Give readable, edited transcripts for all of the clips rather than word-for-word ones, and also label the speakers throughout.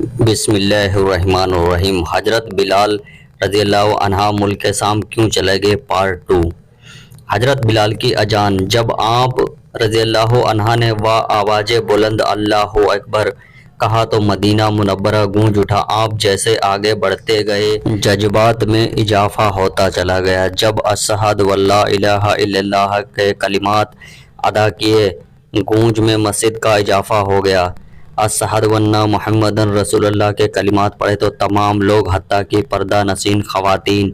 Speaker 1: بسم اللہ الرحمن الرحیم۔ حضرت بلال رضی اللہ عنہ ملک شام کیوں چلے گئے، پارٹ 2۔ حضرت بلال کی اذان۔ جب آپ رضی اللہ عنہ نے وہ آواز بلند اللہ اکبر کہا تو مدینہ منورہ گونج اٹھا۔ آپ جیسے آگے بڑھتے گئے جذبات میں اضافہ ہوتا چلا گیا۔ جب اشہد ان لا الہ الا اللہ کے کلمات ادا کیے، گونج میں مزید کا اضافہ ہو گیا۔ اشہد ان محمد رسول اللہ کے کلمات پڑھے تو تمام لوگ حتیٰ کہ پردہ نشین خواتین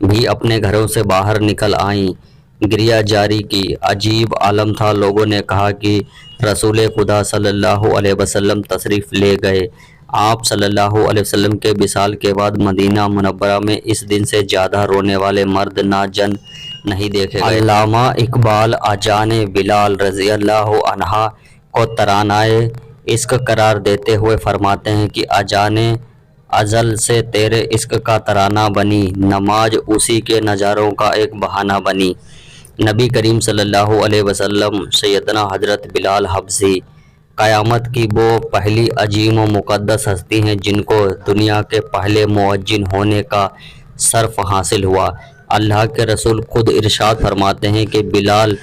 Speaker 1: بھی اپنے گھروں سے باہر نکل آئیں، گریہ جاری کی۔ عجیب عالم تھا۔ لوگوں نے کہا کہ رسول خدا صلی اللہ علیہ وسلم تشریف لے گئے۔ آپ صلی اللہ علیہ وسلم کے وصال کے بعد مدینہ منورہ میں اس دن سے زیادہ رونے والے مرد نہ جن نہیں دیکھے گئے۔ علامہ اقبال اذان بلال رضی اللہ عنہ کو ترانۂ عشق قرار دیتے ہوئے فرماتے ہیں کہ اذان ازل سے تیرے عشق کا ترانہ بنی، نماز اسی کے نظاروں کا ایک بہانہ بنی۔ نبی کریم صلی اللہ علیہ وسلم سیدنا حضرت بلال حبشی قیامت کی وہ پہلی عظیم و مقدس ہستی ہیں جن کو دنیا کے پہلے مؤذن ہونے کا شرف حاصل ہوا۔ اللہ کے رسول خود ارشاد فرماتے ہیں کہ بلال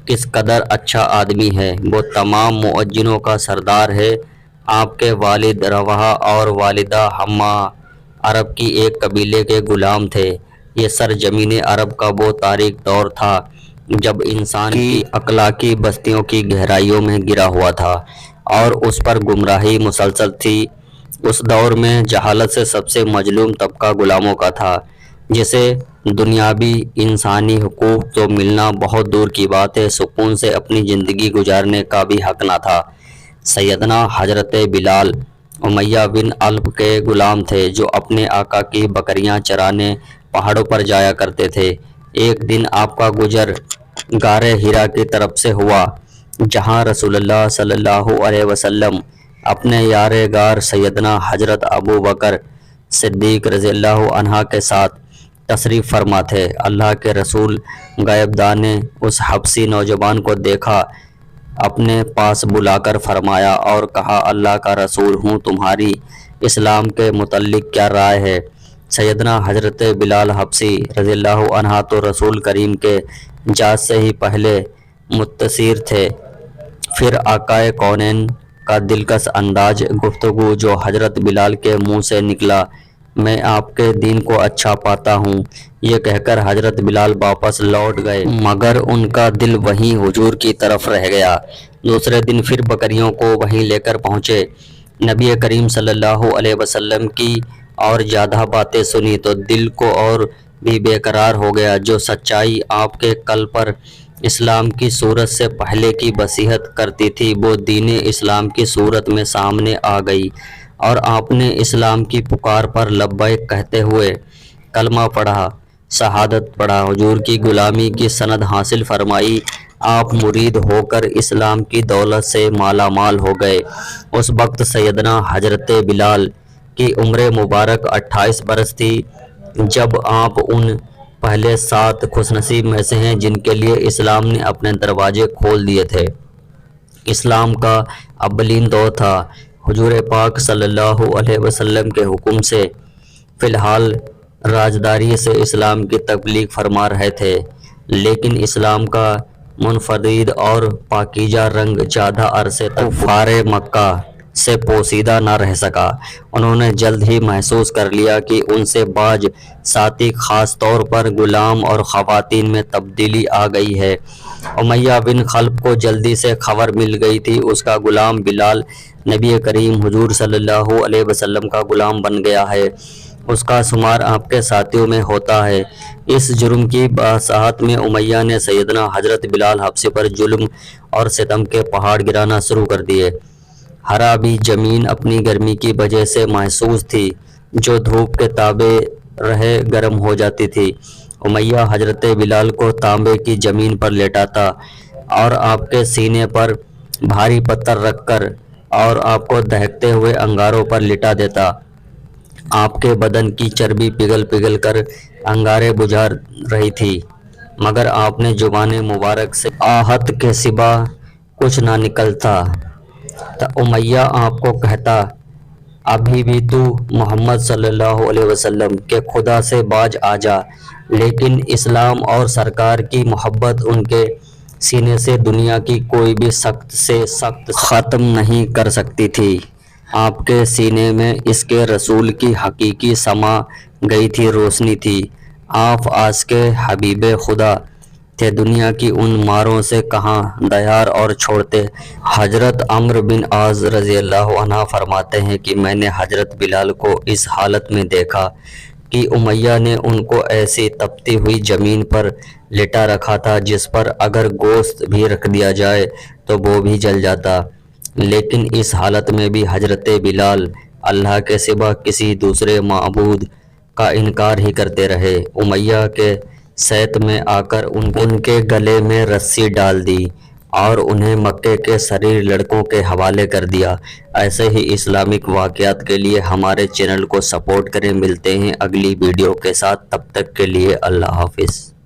Speaker 1: کس قدر اچھا آدمی ہے، وہ تمام مؤذنوں کا سردار ہے۔ آپ کے والد رواحہ اور والدہ حمہ عرب کی ایک قبیلے کے غلام تھے۔ یہ سرزمین عرب کا وہ تاریک دور تھا جب انسان کی اخلاقی بستیوں کی گہرائیوں میں گرا ہوا تھا اور اس پر گمراہی مسلسل تھی۔ اس دور میں جہالت سے سب سے مظلوم طبقہ غلاموں کا تھا، جسے دنیاوی انسانی حقوق تو ملنا بہت دور کی بات ہے، سکون سے اپنی زندگی گزارنے کا بھی حق نہ تھا۔ سیدنا حضرت بلال امیہ بن خلف کے غلام تھے جو اپنے آقا کی بکریاں چرانے پہاڑوں پر جایا کرتے تھے۔ ایک دن آپ کا گزر غار حرا کی طرف سے ہوا، جہاں رسول اللہ صلی اللہ علیہ وسلم اپنے یار غار سیدنا حضرت ابو بکر صدیق رضی اللہ عنہ کے ساتھ تشریف فرما تھے۔ اللہ کے رسول غائبدار نے اس حبشی نوجوان کو دیکھا، اپنے پاس بلا کر فرمایا اور کہا، اللہ کا رسول ہوں، تمہاری اسلام کے متعلق کیا رائے ہے؟ سیدنا حضرت بلال حبشی رضی اللہ عنہ تو رسول کریم کے جاز سے ہی پہلے متاثر تھے، پھر آقا کونین کا دلکش انداز گفتگو جو حضرت بلال کے منہ سے نکلا، میں آپ کے دین کو اچھا پاتا ہوں، یہ کہہ کر حضرت بلال واپس لوٹ گئے، مگر ان کا دل وہیں حضور کی طرف رہ گیا۔ دوسرے دن پھر بکریوں کو وہیں لے کر پہنچے۔ نبی کریم صلی اللہ علیہ وسلم کی اور زیادہ باتیں سنی تو دل کو اور بھی بے قرار ہو گیا۔ جو سچائی آپ کے قلب پر اسلام کی صورت سے پہلے کی بصیرت کرتی تھی، وہ دین اسلام کی صورت میں سامنے آ گئی، اور آپ نے اسلام کی پکار پر لبیک کہتے ہوئے کلمہ پڑھا، شہادت پڑھا، حضور کی غلامی کی سند حاصل فرمائی۔ آپ مرید ہو کر اسلام کی دولت سے مالا مال ہو گئے۔ اس وقت سیدنا حضرت بلال کی عمر مبارک 28 برس تھی۔ جب آپ ان پہلے 7 خوش نصیب میں سے ہیں جن کے لیے اسلام نے اپنے دروازے کھول دیے تھے۔ اسلام کا اولین دور تھا۔ حضور پاک صلی اللہ علیہ وسلم کے حکم سے فی الحال رازداری سے اسلام کی تبلیغ فرما رہے تھے، لیکن اسلام کا منفرد اور پاکیزہ رنگ زیادہ عرصے تک کفار مکہ سے پوشیدہ نہ رہ سکا۔ انہوں نے جلد ہی محسوس کر لیا کہ ان سے بعض ساتھی، خاص طور پر غلام اور خواتین میں تبدیلی آ گئی ہے۔ امیہ بن خلف کو جلدی سے خبر مل گئی تھی، اس کا غلام بلال نبی کریم حضور صلی اللہ علیہ وسلم کا غلام بن گیا ہے، اس کا شمار آپ کے ساتھیوں میں ہوتا ہے۔ اس جرم کی باساحت میں امیہ نے سیدنا حضرت بلال حبشی پر ظلم اور ستم کے پہاڑ گرانا شروع کر دیے۔ ہرا بھی زمین اپنی گرمی کی وجہ سے محسوس تھی، جو دھوپ کے تابع رہے گرم ہو جاتی تھی۔ امیہ حضرت بلال کو تانبے کی زمین پر لیٹاتا اور آپ کے سینے پر بھاری پتھر رکھ کر اور آپ کو دہکتے ہوئے انگاروں پر لٹا دیتا۔ آپ کے بدن کی چربی پگھل پگھل کر انگاریں بجھا رہی تھی، مگر آپ نے زبان مبارک سے آہت کے سوا کچھ نہ نکلتا۔ امیہ آپ کو کہتا، ابھی بھی تو محمد صلی اللہ علیہ وسلم کے خدا سے باز آ جا۔ لیکن اسلام اور سرکار کی محبت ان کے سینے سے دنیا کی کوئی بھی سخت سے سخت ختم نہیں کر سکتی تھی۔ آپ کے سینے میں اس کے رسول کی حقیقی سما گئی تھی روشنی تھی۔ آپ آج کے حبیب خدا تھے، دنیا کی ان ماروں سے کہاں دیار اور چھوڑتے۔ حضرت عمرو بن عاص رضی اللہ عنہ فرماتے ہیں کہ میں نے حضرت بلال کو اس حالت میں دیکھا کہ امیہ نے ان کو ایسی تپتی ہوئی زمین پر لٹا رکھا تھا جس پر اگر گوشت بھی رکھ دیا جائے تو وہ بھی جل جاتا، لیکن اس حالت میں بھی حضرت بلال اللہ کے سوا کسی دوسرے معبود کا انکار ہی کرتے رہے۔ امیہ کے سیت میں آ کر ان کے گلے میں رسی ڈال دی اور انہیں مکے کے شریر لڑکوں کے حوالے کر دیا۔ ایسے ہی اسلامک واقعات کے لیے ہمارے چینل کو سپورٹ کریں۔ ملتے ہیں اگلی ویڈیو کے ساتھ، تب تک کے لیے اللہ حافظ۔